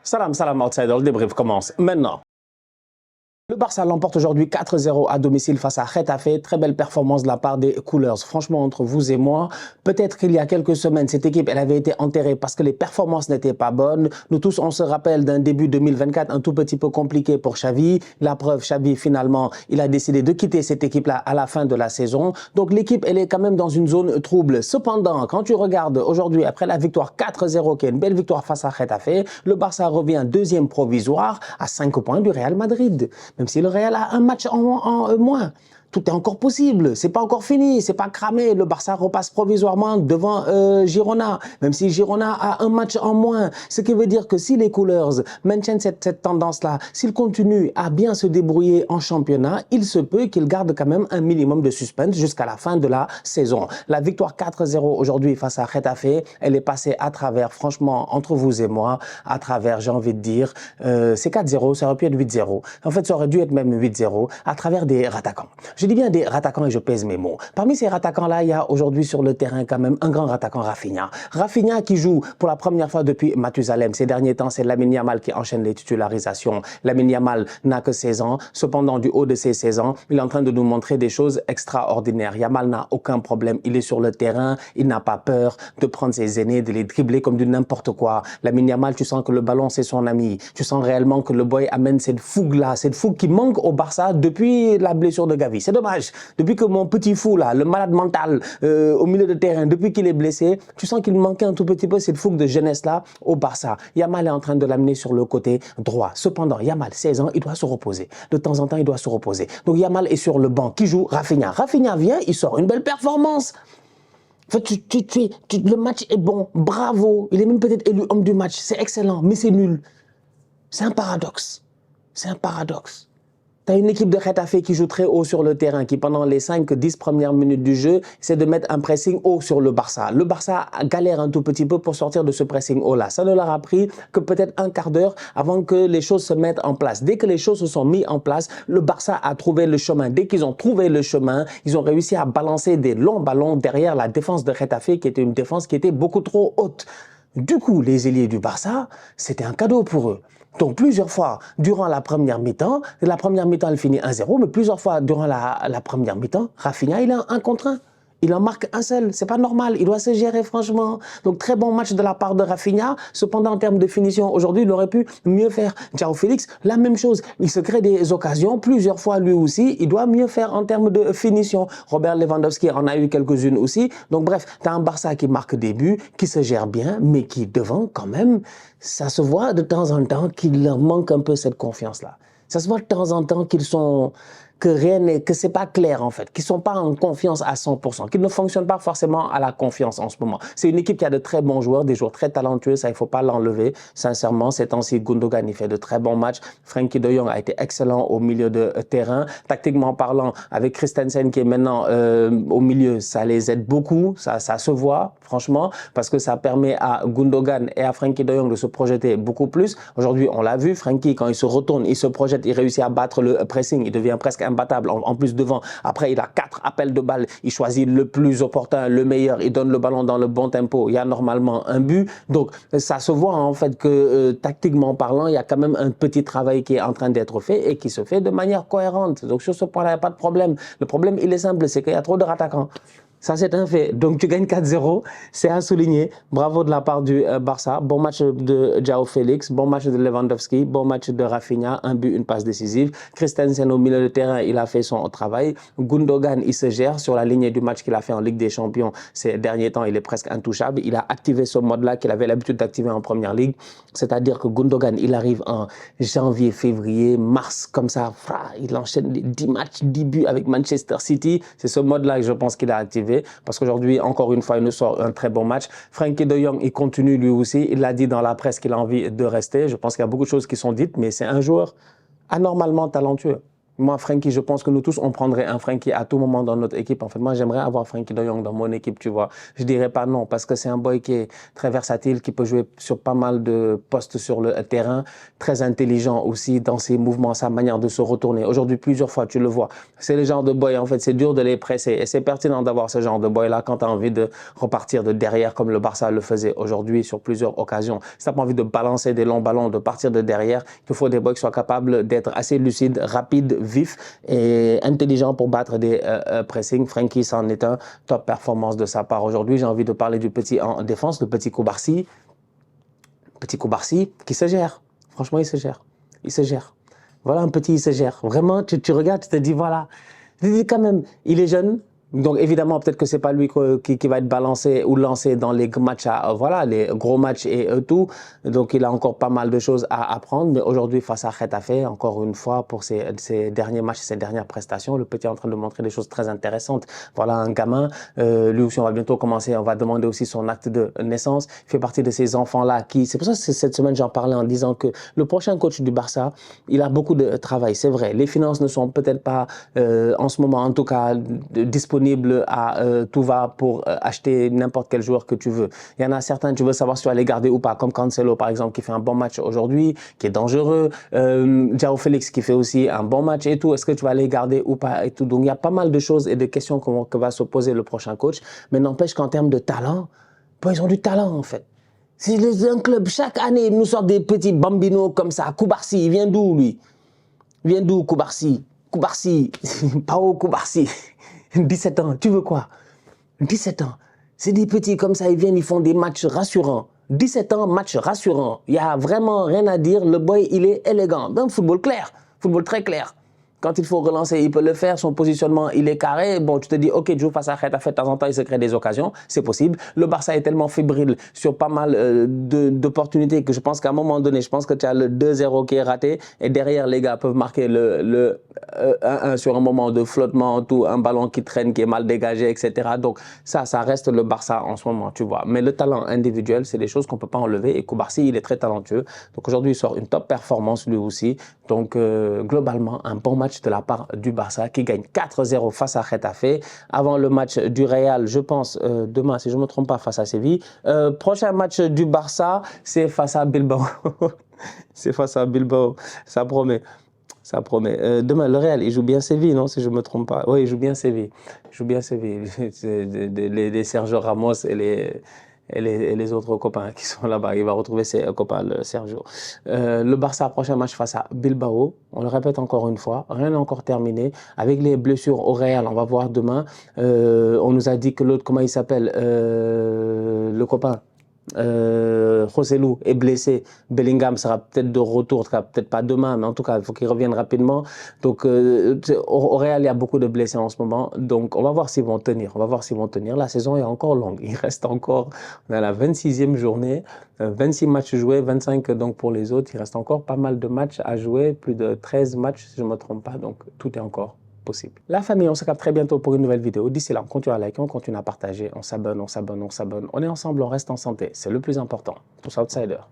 Salam, salam outsider, le débrief commence maintenant. Le Barça l'emporte aujourd'hui 4-0 à domicile face à Getafe. Très belle performance de la part des Coolers. Franchement, entre vous et moi, peut-être qu'il y a quelques semaines, cette équipe, elle avait été enterrée parce que les performances n'étaient pas bonnes. Nous tous, on se rappelle d'un début 2024 un tout petit peu compliqué pour Xavi. La preuve, Xavi, finalement, il a décidé de quitter cette équipe-là à la fin de la saison. Donc l'équipe, elle est quand même dans une zone trouble. Cependant, quand tu regardes aujourd'hui, après la victoire 4-0, qui est une belle victoire face à Getafe, le Barça revient deuxième provisoire à 5 points du Real Madrid. Même si le Real a un match en moins. Tout est encore possible, c'est pas encore fini, c'est pas cramé. Le Barça repasse provisoirement devant Girona, même si Girona a un match en moins. Ce qui veut dire que si les Coolers maintiennent cette tendance-là, s'ils continuent à bien se débrouiller en championnat, il se peut qu'ils gardent quand même un minimum de suspense jusqu'à la fin de la saison. La victoire 4-0 aujourd'hui face à Getafe, elle est passée à travers, franchement, entre vous et moi, à travers, j'ai envie de dire, c'est 4-0, ça aurait pu être 8-0. En fait, ça aurait dû être même 8-0, à travers des rattaquants. Je dis bien des rattaquants et je pèse mes mots. Parmi ces rattaquants-là, il y a aujourd'hui sur le terrain quand même un grand rattaquant, Rafinha. Rafinha qui joue pour la première fois depuis Mathusalem. Ces derniers temps, c'est Lamine Yamal qui enchaîne les titularisations. Lamine Yamal n'a que 16 ans. Cependant, du haut de ses 16 ans, il est en train de nous montrer des choses extraordinaires. Yamal n'a aucun problème. Il est sur le terrain. Il n'a pas peur de prendre ses aînés, de les dribbler comme du n'importe quoi. Lamine Yamal, tu sens que le ballon, c'est son ami. Tu sens réellement que le boy amène cette fougue-là, cette fougue qui manque au Barça depuis la blessure de Gavi. C'est dommage. Depuis que mon petit fou, là, le malade mental au milieu de terrain, depuis qu'il est blessé, tu sens qu'il manquait un tout petit peu cette fougue de jeunesse-là au Barça. Yamal est en train de l'amener sur le côté droit. Cependant, Yamal, 16 ans, il doit se reposer. De temps en temps, il doit se reposer. Donc Yamal est sur le banc. Qui joue? Rafinha. Rafinha vient, il sort une belle performance. En fait, le match est bon. Bravo. Il est même peut-être élu homme du match. C'est excellent, mais c'est nul. C'est un paradoxe. C'est un paradoxe. Tu as une équipe de Getafe qui joue très haut sur le terrain, qui pendant les 5-10 premières minutes du jeu, c'est de mettre un pressing haut sur le Barça. Le Barça galère un tout petit peu pour sortir de ce pressing haut-là. Ça ne leur a pris que peut-être un quart d'heure avant que les choses se mettent en place. Dès que les choses se sont mises en place, le Barça a trouvé le chemin. Dès qu'ils ont trouvé le chemin, ils ont réussi à balancer des longs ballons derrière la défense de Getafe, qui était une défense qui était beaucoup trop haute. Du coup, les ailiers du Barça, c'était un cadeau pour eux. Donc, plusieurs fois, durant la première mi-temps, elle finit 1-0, mais plusieurs fois, durant la première mi-temps, Rafinha, il a un contre 1. Il en marque un seul, c'est pas normal, il doit se gérer franchement. Donc très bon match de la part de Rafinha, cependant en termes de finition, aujourd'hui il aurait pu mieux faire. João Félix, la même chose, il se crée des occasions, plusieurs fois lui aussi, il doit mieux faire en termes de finition. Robert Lewandowski en a eu quelques-unes aussi, donc bref, tu as un Barça qui marque des buts, qui se gère bien, mais qui devant quand même, ça se voit de temps en temps qu'il leur manque un peu cette confiance-là. Ça se voit de temps en temps qu'ils sont... que rien n'est, que c'est pas clair en fait, qu'ils sont pas en confiance à 100%, qu'ils ne fonctionnent pas forcément à la confiance en ce moment. C'est une équipe qui a de très bons joueurs, des joueurs très talentueux, ça il faut pas l'enlever. Sincèrement, ces temps-ci, Gundogan il fait de très bons matchs. Frenkie de Jong a été excellent au milieu de terrain. Tactiquement parlant, avec Christensen qui est maintenant au milieu, ça les aide beaucoup, ça se voit franchement, parce que ça permet à Gundogan et à Frenkie de Jong de se projeter beaucoup plus. Aujourd'hui, on l'a vu, Frenkie quand il se retourne, il se projette, il réussit à battre le pressing, il devient presque imbattable. En plus devant, après il a 4 appels de balles, il choisit le plus opportun, le meilleur, il donne le ballon dans le bon tempo, il y a normalement un but. Donc ça se voit en fait que tactiquement parlant, il y a quand même un petit travail qui est en train d'être fait et qui se fait de manière cohérente. Donc sur ce point-là, il n'y a pas de problème. Le problème, il est simple, c'est qu'il y a trop de rattaquants. Ça, c'est un fait. Donc, tu gagnes 4-0. C'est à souligner. Bravo de la part du Barça. Bon match de João Félix. Bon match de Lewandowski. Bon match de Rafinha. Un but, une passe décisive. Christensen au milieu de terrain, il a fait son travail. Gundogan, il se gère sur la lignée du match qu'il a fait en Ligue des Champions. Ces derniers temps, il est presque intouchable. Il a activé ce mode-là qu'il avait l'habitude d'activer en Première Ligue. C'est-à-dire que Gundogan, il arrive en janvier, février, mars, comme ça. Il enchaîne 10 matchs, 10 buts avec Manchester City. C'est ce mode-là que je pense qu'il a activé. Parce qu'aujourd'hui, encore une fois, il nous sort un très bon match. Frenkie de Jong, il continue lui aussi. Il l'a dit dans la presse qu'il a envie de rester. Je pense qu'il y a beaucoup de choses qui sont dites, mais c'est un joueur anormalement talentueux. Moi, Frenkie, je pense que nous tous, on prendrait un Frenkie à tout moment dans notre équipe. En fait, moi, j'aimerais avoir Frenkie de Jong dans mon équipe, tu vois. Je dirais pas non, parce que c'est un boy qui est très versatile, qui peut jouer sur pas mal de postes sur le terrain, très intelligent aussi dans ses mouvements, sa manière de se retourner. Aujourd'hui, plusieurs fois, tu le vois. C'est le genre de boy, en fait, c'est dur de les presser. Et c'est pertinent d'avoir ce genre de boy-là quand tu as envie de repartir de derrière, comme le Barça le faisait aujourd'hui sur plusieurs occasions. Si tu n'as pas envie de balancer des longs ballons, de partir de derrière, il faut des boys qui soient capables d'être assez lucides, rapides, vifs et intelligents pour battre des pressings. Frenkie, c'en est un. Top performance de sa part aujourd'hui. J'ai envie de parler du petit en défense, le petit Koubarsi. Petit Koubarsi qui se gère. Franchement, il se gère. Il se gère. Voilà un petit, il se gère. Vraiment, tu regardes, tu te dis, voilà. Tu te dis quand même, il est jeune. Donc évidemment, peut-être que c'est pas lui qui va être balancé ou lancé dans les matchs, voilà, les gros matchs et tout. Donc il a encore pas mal de choses à apprendre. Mais aujourd'hui, face à Getafe, encore une fois, pour ses derniers matchs, ses dernières prestations, le petit est en train de montrer des choses très intéressantes. Voilà un gamin, lui aussi on va bientôt commencer, on va demander aussi son acte de naissance. Il fait partie de ces enfants-là qui, c'est pour ça que cette semaine j'en parlais en disant que le prochain coach du Barça, il a beaucoup de travail, c'est vrai. Les finances ne sont peut-être pas en ce moment, en tout cas, disponibles à tout va pour acheter n'importe quel joueur que tu veux. Il y en a certains, tu veux savoir si tu vas les garder ou pas, comme Cancelo par exemple, qui fait un bon match aujourd'hui, qui est dangereux. João Félix qui fait aussi un bon match et tout. Est-ce que tu vas les garder ou pas et tout. Donc il y a pas mal de choses et de questions que va se poser le prochain coach. Mais n'empêche qu'en termes de talent, bon, ils ont du talent en fait. C'est un club, chaque année, ils nous sortent des petits bambinos comme ça. Koubarsi, il vient d'où lui? Il vient d'où Koubarsi? Koubarsi, Pao Koubarsi. 17 ans, tu veux quoi? 17 ans. C'est des petits comme ça, ils viennent, ils font des matchs rassurants. 17 ans, match rassurant. Il n'y a vraiment rien à dire. Le boy, il est élégant. D'un football clair, football très clair. Quand il faut relancer, il peut le faire. Son positionnement, il est carré. Bon, tu te dis, ok, Joe face à Getafe, de temps en temps, il se crée des occasions. C'est possible. Le Barça est tellement fébrile sur pas mal d'opportunités que je pense qu'à un moment donné, je pense que tu as le 2-0 qui est raté. Et derrière, les gars peuvent marquer le 1-1 sur un moment de flottement, tout, un ballon qui traîne, qui est mal dégagé, etc. Donc, ça reste le Barça en ce moment, tu vois. Mais le talent individuel, c'est des choses qu'on ne peut pas enlever. Et Koubarsi, il est très talentueux. Donc, aujourd'hui, il sort une top performance, lui aussi. Donc, globalement, un bon match de la part du Barça qui gagne 4-0 face à Getafe. Avant le match du Real, je pense, demain, si je ne me trompe pas, face à Séville. Prochain match du Barça, c'est face à Bilbao. C'est face à Bilbao, ça promet. Ça promet. Demain, le Real, il joue bien Séville, non? Si je ne me trompe pas. Oui, il joue bien Séville. Il joue bien Séville. Les Sergio Ramos et les autres copains qui sont là-bas. Il va retrouver ses copains, le Sergio. Le Barça, prochain match face à Bilbao. On le répète encore une fois, rien n'est encore terminé. Avec les blessures au Real, on va voir demain. On nous a dit que l'autre, comment il s'appelle, le copain Joselu est blessé. Bellingham sera peut-être de retour, peut-être pas demain, mais en tout cas, il faut qu'il revienne rapidement. Donc, au Real, il y a beaucoup de blessés en ce moment. Donc, on va voir s'ils vont tenir. On va voir s'ils vont tenir. La saison est encore longue. Il reste encore, on est à la 26e journée, 26 matchs joués, 25 donc pour les autres. Il reste encore pas mal de matchs à jouer, plus de 13 matchs si je ne me trompe pas. Donc, tout est encore possible. La famille, on se capte très bientôt pour une nouvelle vidéo. D'ici là, on continue à liker, on continue à partager, on s'abonne, on s'abonne, on s'abonne. On est ensemble, on reste en santé. C'est le plus important. Tous outsiders.